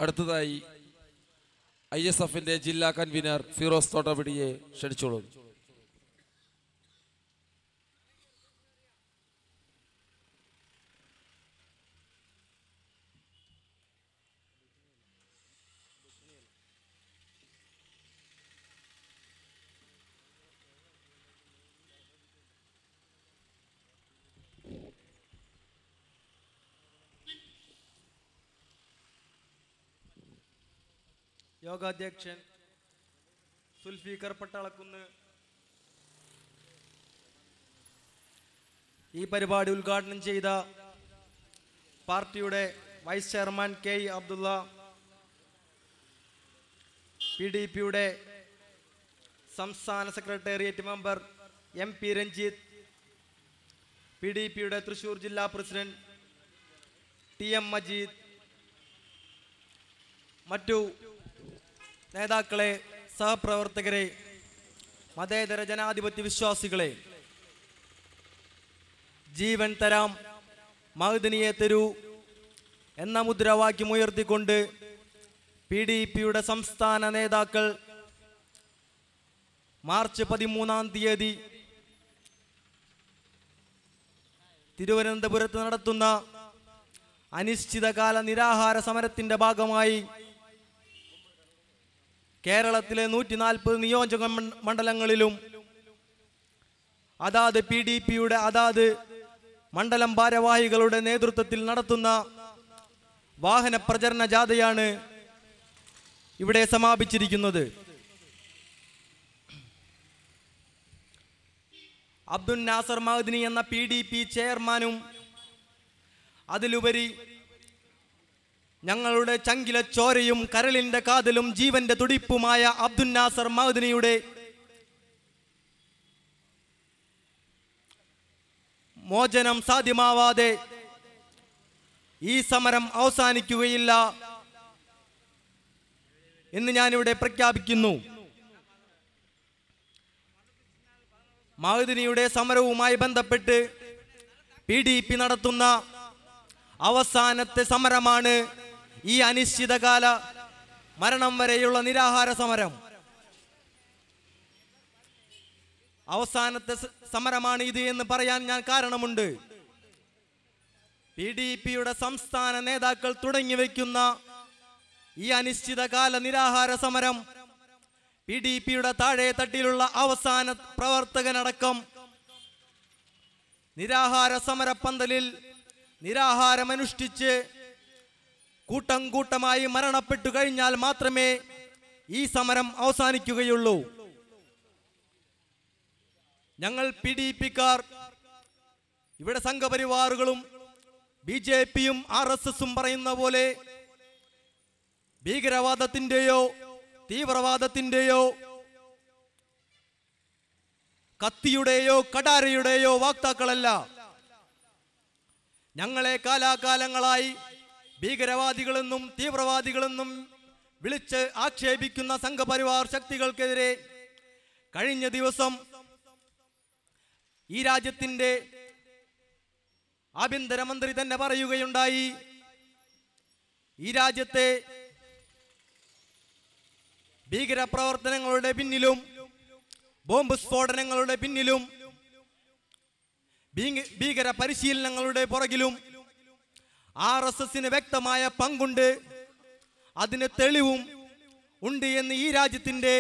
അടുത്തതായി ISFന്റെ ജില്ലാ കൺവീനർ ഫിറോസ് തോട്ടപിടിയെ ക്ഷണിച്ചോളൂ. യോഗാധ്യക്ഷൻ സുൽഫീഖർ പട്ടാളക്കുന്ന് ഈ പരിപാടി ഉദ്ഘാടനം ചെയ്ത പാർട്ടിയുടെ വൈസ് ചെയർമാൻ കെ അബ്ദുള്ള, PDPയുടെ സംസ്ഥാന സെക്രട്ടേറിയറ്റ് മെമ്പർ MP രഞ്ജിത്ത്, PDPയുടെ തൃശ്ശൂർ ജില്ലാ പ്രസിഡന്റ് TM മജീദ്, മറ്റു നേതാക്കളെ, സഹപ്രവർത്തകരെ, മതേതര ജനാധിപത്യ വിശ്വാസികളെ, ജീവൻ തരാം മഅ്ദിനിയെ തരൂ എന്ന മുദ്രാവാക്യം ഉയർത്തിക്കൊണ്ട് PDPയുടെ സംസ്ഥാന നേതാക്കൾ മാർച്ച് 13 തിരുവനന്തപുരത്ത് നടത്തുന്ന അനിശ്ചിതകാല നിരാഹാര സമരത്തിന്റെ ഭാഗമായി കേരളത്തിലെ 140 നിയോജക മണ്ഡലങ്ങളിലും അതാത് PDPയുടെ അതാത് മണ്ഡലം ഭാരവാഹികളുടെ നേതൃത്വത്തിൽ നടത്തുന്ന വാഹന പ്രചരണ ജാഥയാണ് ഇവിടെ സമാപിച്ചിരിക്കുന്നത്. അബ്ദുൽ നാസർ മഅ്ദിനി എന്ന PDP ചെയർമാനും അതിലുപരി ഞങ്ങളുടെ ചങ്കിലെ ചോരയും കരളിന്റെ കാതലും ജീവന്റെ തുടിപ്പുമായ അബ്ദുൽ നാസർ മഅ്ദിനിയുടെ മോചനം സാധ്യമാവാതെ ഈ സമരം അവസാനിക്കുകയില്ല എന്ന് ഞാനിവിടെ പ്രഖ്യാപിക്കുന്നു. മഅ്ദിനിയുടെ സമരവുമായി ബന്ധപ്പെട്ട് PDP നടത്തുന്ന അവസാനത്തെ സമരമാണ് ഈ അനിശ്ചിതകാല മരണം വരെയുള്ള നിരാഹാര സമരം. അവസാനത്തെ സമരമാണ് ഇത് എന്ന് പറയാൻ ഞാൻ കാരണമുണ്ട്. PDPയുടെ സംസ്ഥാന നേതാക്കൾ തുടങ്ങി വയ്ക്കുന്ന ഈ അനിശ്ചിതകാല നിരാഹാര സമരം PDPയുടെ താഴെ തട്ടിലുള്ള അവസാന പ്രവർത്തകനടക്കം നിരാഹാര സമരപ്പന്തലിൽ നിരാഹാരമനുഷ്ഠിച്ച് കൂട്ടം കൂട്ടമായി മരണപ്പെട്ടു കഴിഞ്ഞാൽ മാത്രമേ ഈ സമരം അവസാനിക്കുകയുള്ളൂ. ഞങ്ങൾ PDPക്കാർ ഇവിടെ സംഘപരിവാറുകളും BJPയും RSSും പറയുന്ന പോലെ ഭീകരവാദത്തിന്റെയോ തീവ്രവാദത്തിന്റെയോ കത്തിയുടെയോ കടാരയുടെയോ വാക്താക്കളല്ല. ഞങ്ങളെ കാലാകാലങ്ങളായി ഭീകരവാദികളെന്നും തീവ്രവാദികളെന്നും വിളിച്ച് ആക്ഷേപിക്കുന്ന സംഘപരിവാർ ശക്തികൾക്കെതിരെ കഴിഞ്ഞ ദിവസം ഈ രാജ്യത്തിന്റെ ആഭ്യന്തരമന്ത്രി തന്നെ പറയുകയുണ്ടായി, ഈ രാജ്യത്തെ ഭീകരപ്രവർത്തനങ്ങളുടെ പിന്നിലും ബോംബ് സ്ഫോടനങ്ങളുടെ പിന്നിലും ഭീകര പരിശീലനങ്ങളുടെ പുറകിലും RSSന് വ്യക്തമായ പങ്കുണ്ട്, അതിന് തെളിവും ഉണ്ട് എന്ന് ഈ രാജ്യത്തിന്റെ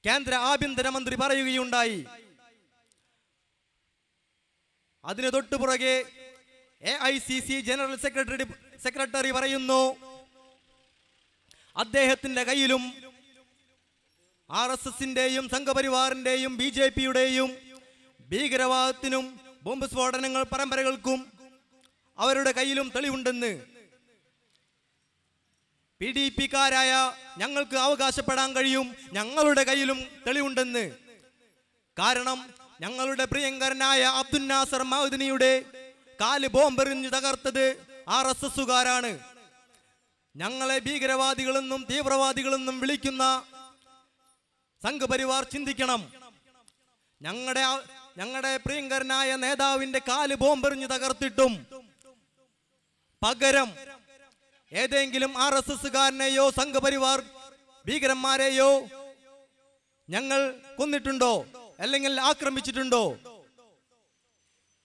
കേന്ദ്ര ആഭ്യന്തരമന്ത്രി പറയുകയുണ്ടായി. അതിന് തൊട്ടുപുറകെ AICC ജനറൽ സെക്രട്ടറി പറയുന്നു, അദ്ദേഹത്തിന്റെ കയ്യിലും RSSന്റെയും സംഘപരിവാറിന്റെയും BJPയുടെയും ഭീകരവാദത്തിനും ബോംബ് സ്ഫോടനങ്ങൾ പരമ്പരകൾക്കും അവരുടെ കയ്യിലും തെളിവുണ്ടെന്ന്. PDPക്കാരായ ഞങ്ങൾക്ക് അവകാശപ്പെടാൻ കഴിയും, ഞങ്ങളുടെ കയ്യിലും തെളിവുണ്ടെന്ന്. കാരണം ഞങ്ങളുടെ പ്രിയങ്കരനായ അബ്ദുൽ നാസർ മഅ്ദിനിയുടെ കാല് ബോംബെറിഞ്ഞു തകർത്തത് RSSകാരാണ്. ഞങ്ങളെ ഭീകരവാദികളെന്നും തീവ്രവാദികളെന്നും വിളിക്കുന്ന സംഘപരിവാർ ചിന്തിക്കണം, ഞങ്ങളുടെ പ്രിയങ്കരനായ നേതാവിന്റെ കാല് ബോംബെറിഞ്ഞു തകർത്തിട്ടും പകരം ഏതെങ്കിലും RSSകാരനെയോ സംഘപരിവാർ ഭീകരന്മാരെയോ ഞങ്ങൾ കൊന്നിട്ടുണ്ടോ അല്ലെങ്കിൽ ആക്രമിച്ചിട്ടുണ്ടോ?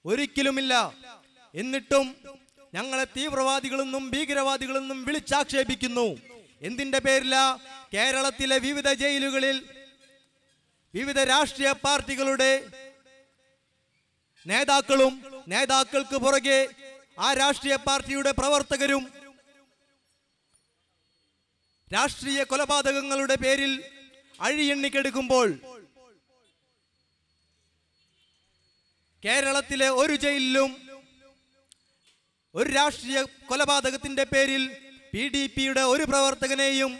ഒരിക്കലുമില്ല. എന്നിട്ടും ഞങ്ങളെ തീവ്രവാദികളെന്നും ഭീകരവാദികളെന്നും വിളിച്ചാക്ഷേപിക്കുന്നു. എന്തിന്റെ പേരിലാ? കേരളത്തിലെ വിവിധ ജയിലുകളിൽ വിവിധ രാഷ്ട്രീയ പാർട്ടികളുടെ നേതാക്കളും നേതാക്കൾക്ക് പുറകെ ആ രാഷ്ട്രീയ പാർട്ടിയുടെ പ്രവർത്തകരും രാഷ്ട്രീയ കൊലപാതകങ്ങളുടെ പേരിൽ അഴിയെണ്ണിക്കെടുക്കുമ്പോൾ കേരളത്തിലെ ഒരു ജയിലിലും ഒരു രാഷ്ട്രീയ കൊലപാതകത്തിന്റെ പേരിൽ PDPയുടെ ഒരു പ്രവർത്തകനെയും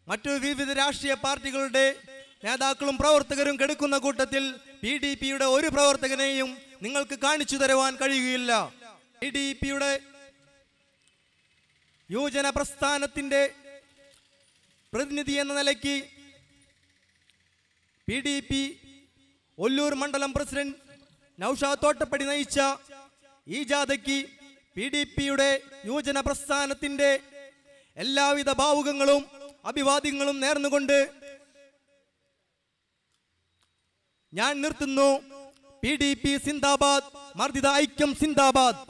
മറ്റു വിവിധ രാഷ്ട്രീയ പാർട്ടികളുടെ നേതാക്കളും പ്രവർത്തകരും കെടുക്കുന്ന കൂട്ടത്തിൽ PDPയുടെ ഒരു പ്രവർത്തകനെയും നിങ്ങൾക്ക് കാണിച്ചു തരുവാൻ കഴിയുകയില്ല. PDPയുടെ യുവജന പ്രസ്ഥാനത്തിന്റെ പ്രതിനിധി എന്ന നിലയ്ക്ക് PDP ഒല്ലൂർ മണ്ഡലം പ്രസിഡന്റ് നൗഷാദ് തോട്ടപ്പടി നയിച്ച ഈ ജാഥയ്ക്ക് PDPയുടെ യുവജന പ്രസ്ഥാനത്തിന്റെ എല്ലാവിധ ഭാവുകങ്ങളും അഭിവാദ്യങ്ങളും നേർന്നുകൊണ്ട് ഞാൻ നിർത്തുന്നു. PDP സിന്ദാബാദ്, മർദിത ഐക്യം സിന്ദാബാദ്.